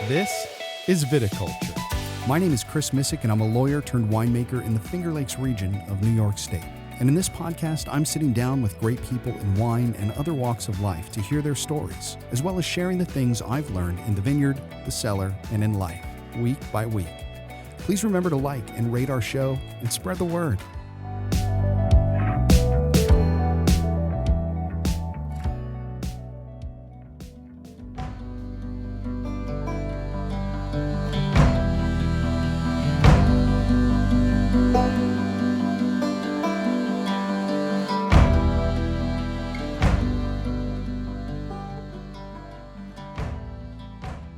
This is Viticulture. My name is Chris Missick, and I'm a lawyer turned winemaker in the Finger Lakes region of New York State. And in this podcast, I'm sitting down with great people in wine and other walks of life to hear their stories, as well as sharing the things I've learned in the vineyard, the cellar, and in life, week by week. Please remember to like and rate our show and spread the word.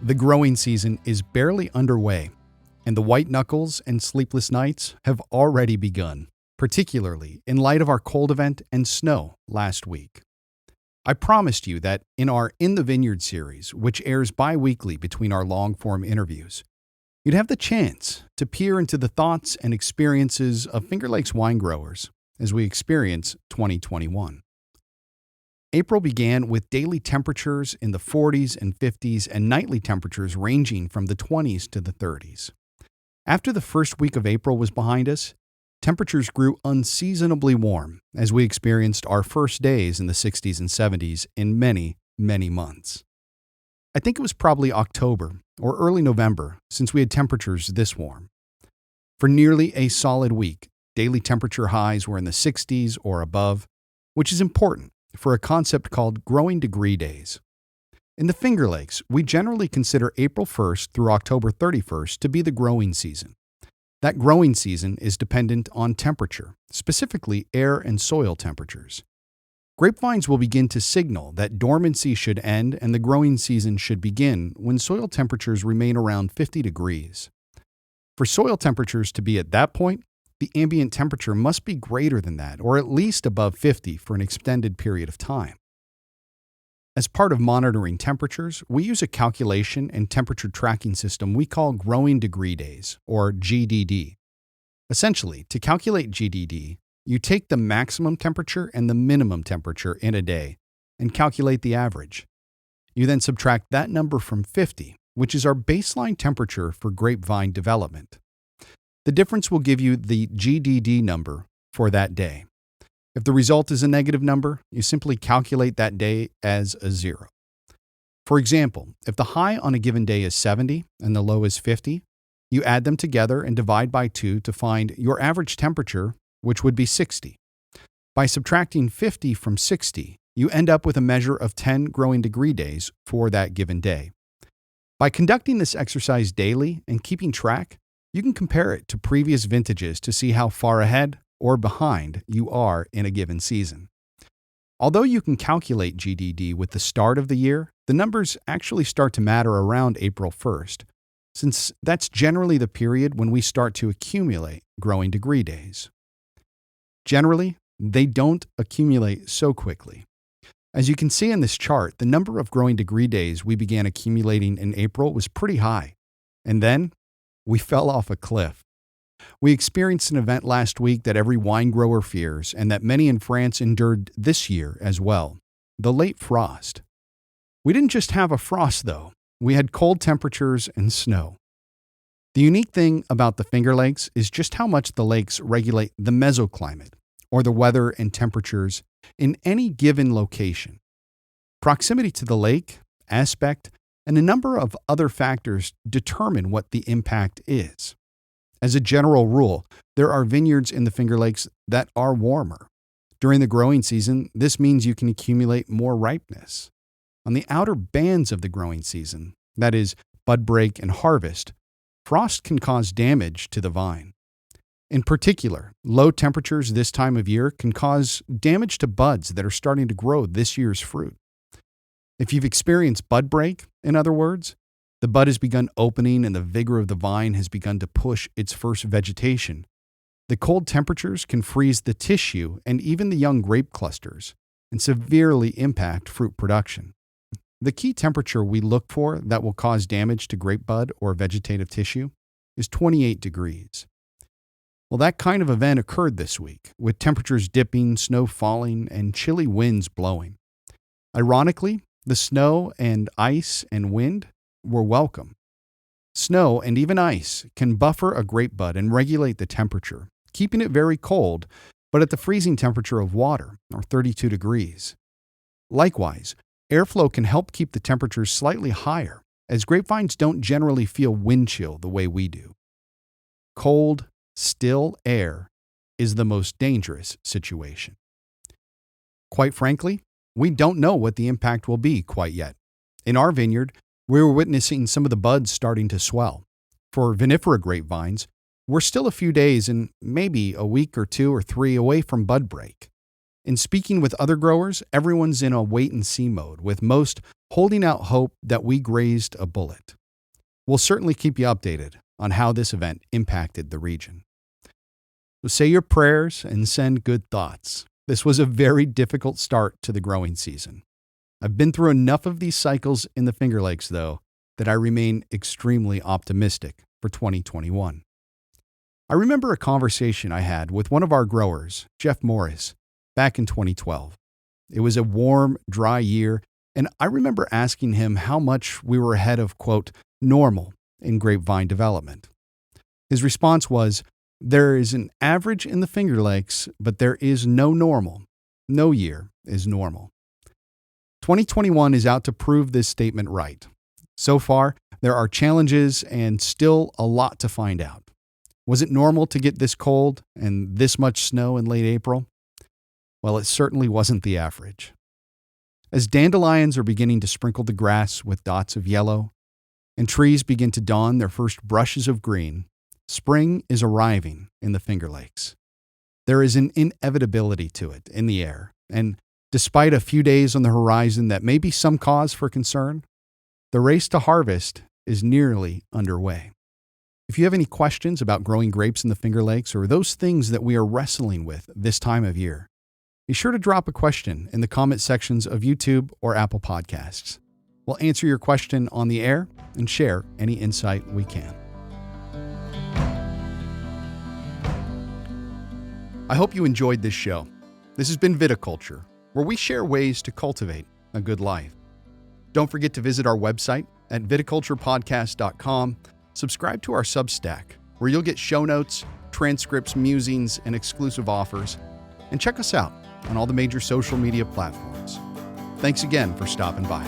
The growing season is barely underway, and the white knuckles and sleepless nights have already begun, particularly in light of our cold event and snow last week. I promised you that in our In the Vineyard series, which airs bi-weekly between our long-form interviews, you'd have the chance to peer into the thoughts and experiences of Finger Lakes wine growers as we experience 2021. April began with daily temperatures in the 40s and 50s and nightly temperatures ranging from the 20s to the 30s. After the first week of April was behind us, temperatures grew unseasonably warm as we experienced our first days in the 60s and 70s in many, many months. I think it was probably October or early November since we had temperatures this warm. For nearly a solid week, daily temperature highs were in the 60s or above, which is important for a concept called growing degree days. In the Finger Lakes, we generally consider April 1st through October 31st to be the growing season. That growing season is dependent on temperature, specifically air and soil temperatures. Grapevines will begin to signal that dormancy should end and the growing season should begin when soil temperatures remain around 50 degrees. For soil temperatures to be at that point, the ambient temperature must be greater than that, or at least above 50 for an extended period of time. As part of monitoring temperatures, we use a calculation and temperature tracking system we call growing degree days, or GDD. Essentially, to calculate GDD, you take the maximum temperature and the minimum temperature in a day and calculate the average. You then subtract that number from 50, which is our baseline temperature for grapevine development. The difference will give you the GDD number for that day. If the result is a negative number, you simply calculate that day as a 0. For example, if the high on a given day is 70 and the low is 50, you add them together and divide by 2 to find your average temperature, which would be 60. By subtracting 50 from 60, you end up with a measure of 10 growing degree days for that given day. By conducting this exercise daily and keeping track, you can compare it to previous vintages to see how far ahead or behind you are in a given season. Although you can calculate GDD with the start of the year, the numbers actually start to matter around April 1st, since that's generally the period when we start to accumulate growing degree days. Generally, they don't accumulate so quickly. As you can see in this chart, the number of growing degree days we began accumulating in April was pretty high, and then we fell off a cliff. We experienced an event last week that every wine grower fears and that many in France endured this year as well, the late frost. We didn't just have a frost, though. We had cold temperatures and snow. The unique thing about the Finger Lakes is just how much the lakes regulate the mesoclimate, or the weather and temperatures in any given location. Proximity to the lake, aspect, and a number of other factors determine what the impact is. As a general rule, there are vineyards in the Finger Lakes that are warmer. During the growing season, this means you can accumulate more ripeness. On the outer bands of the growing season, that is, bud break and harvest, frost can cause damage to the vine. In particular, low temperatures this time of year can cause damage to buds that are starting to grow this year's fruit. If you've experienced bud break, in other words, the bud has begun opening and the vigor of the vine has begun to push its first vegetation, the cold temperatures can freeze the tissue and even the young grape clusters and severely impact fruit production. The key temperature we look for that will cause damage to grape bud or vegetative tissue is 28 degrees. Well, that kind of event occurred this week, with temperatures dipping, snow falling, and chilly winds blowing. Ironically, the snow and ice and wind were welcome Snow and even ice can buffer a grape bud and regulate the temperature, keeping it very cold, but at the freezing temperature of water, or 32 degrees. Likewise, airflow can help keep the temperatures slightly higher, as grapevines don't generally feel wind chill the way we do. Cold, still air is the most dangerous situation. Quite frankly, we don't know what the impact will be quite yet. In our vineyard, we were witnessing some of the buds starting to swell. For vinifera grapevines, we're still a few days and maybe a week or 2 or 3 away from bud break. In speaking with other growers, everyone's in a wait-and-see mode, with most holding out hope that we grazed a bullet. We'll certainly keep you updated on how this event impacted the region. So say your prayers and send good thoughts. This was a very difficult start to the growing season. I've been through enough of these cycles in the Finger Lakes, though, that I remain extremely optimistic for 2021. I remember a conversation I had with one of our growers, Jeff Morris, back in 2012. It was a warm, dry year, and I remember asking him how much we were ahead of, quote, normal in grapevine development. His response was, "There is an average in the Finger Lakes, but there is no normal. No year is normal." 2021 is out to prove this statement right. So far, there are challenges and still a lot to find out. Was it normal to get this cold and this much snow in late April? Well, it certainly wasn't the average. As dandelions are beginning to sprinkle the grass with dots of yellow, and trees begin to don their first brushes of green, spring is arriving in the Finger Lakes. There is an inevitability to it in the air, and despite a few days on the horizon that may be some cause for concern, the race to harvest is nearly underway. If you have any questions about growing grapes in the Finger Lakes or those things that we are wrestling with this time of year, be sure to drop a question in the comment sections of YouTube or Apple Podcasts. We'll answer your question on the air and share any insight we can. I hope you enjoyed this show. This has been Viticulture, where we share ways to cultivate a good life. Don't forget to visit our website at viticulturepodcast.com. Subscribe to our Substack, where you'll get show notes, transcripts, musings, and exclusive offers. And check us out on all the major social media platforms. Thanks again for stopping by.